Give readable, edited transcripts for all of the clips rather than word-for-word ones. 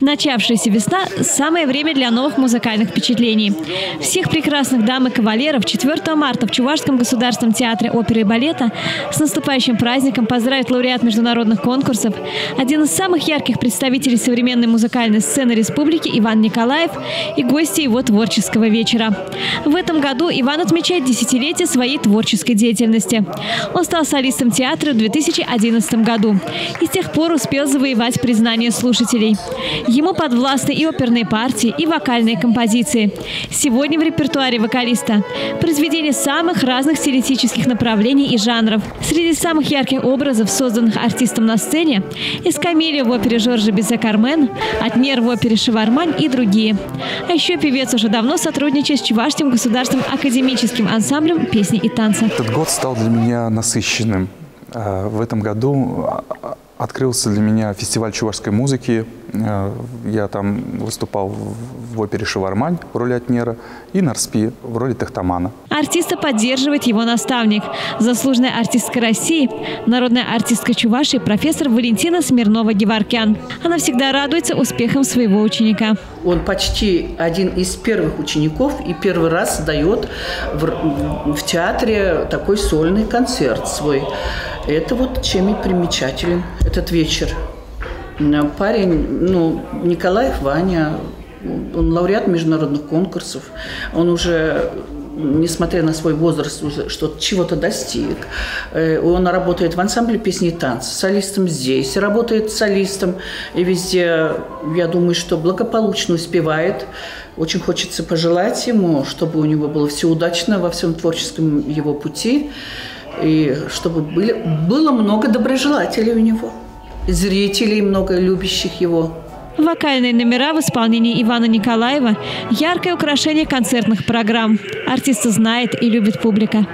Начавшаяся весна – самое время для новых музыкальных впечатлений. Всех прекрасных дам и кавалеров 4 марта в Чувашском государственном театре оперы и балета с наступающим праздником поздравит лауреат международных конкурсов, один из самых ярких представителей современной музыкальной сцены республики Иван Николаев и гости его творческого вечера. В этом году Иван отмечает десятилетие своей творческой деятельности. Он стал солистом театра в 2011 году и с тех пор успел завоевать признание слушателей. Ему подвластны и оперные партии, и вокальные композиции. Сегодня в репертуаре вокалиста произведения самых разных стилистических направлений и жанров. Среди самых ярких образов, созданных артистом на сцене, «Эскамилья» в опере Жоржа Бизе «Кармен», «Атнер» в опере «Шевармань» и другие. А еще певец уже давно сотрудничает с Чувашским государственным академическим ансамблем песни и танца. Этот год стал для меня насыщенным. В этом году открылся для меня фестиваль чувашской музыки. Я там выступал в опере «Шевармань» в роли Атнера и Нарспи в роли Тахтамана. Артиста поддерживает его наставник, заслуженная артистка России, народная артистка Чувашии, профессор Валентина Смирнова-Геворкян. Она всегда радуется успехам своего ученика. Он почти один из первых учеников и первый раз дает в театре такой сольный концерт свой. Это вот чем и примечателен этот вечер. Парень, Николаев Ваня, он лауреат международных конкурсов. Он уже, несмотря на свой возраст, уже чего-то достиг. Он работает в ансамбле песни и танца, солистом здесь, работает солистом. И везде, я думаю, что благополучно успевает. Очень хочется пожелать ему, чтобы у него было все удачно во всем творческом его пути. И чтобы было много доброжелателей у него, зрителей много, любящих его. Вокальные номера в исполнении Ивана Николаева – яркое украшение концертных программ. Артиста знает и любит публика.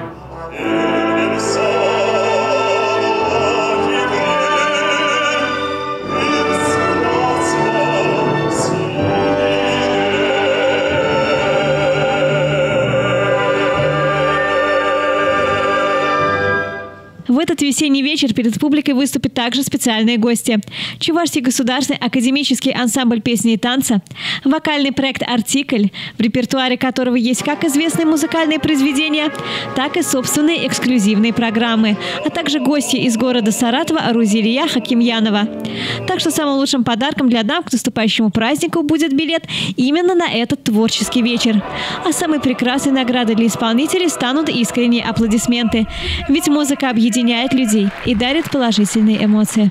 В этот весенний вечер перед публикой выступят также специальные гости. Чувашский государственный академический ансамбль песни и танца, вокальный проект «Артикль», в репертуаре которого есть как известные музыкальные произведения, так и собственные эксклюзивные программы, а также гости из города Саратова Рузилия Хакимьянова. Так что самым лучшим подарком для дам к наступающему празднику будет билет именно на этот творческий вечер. А самой прекрасной наградой для исполнителей станут искренние аплодисменты. Ведь музыка объединяет людей и дарит положительные эмоции.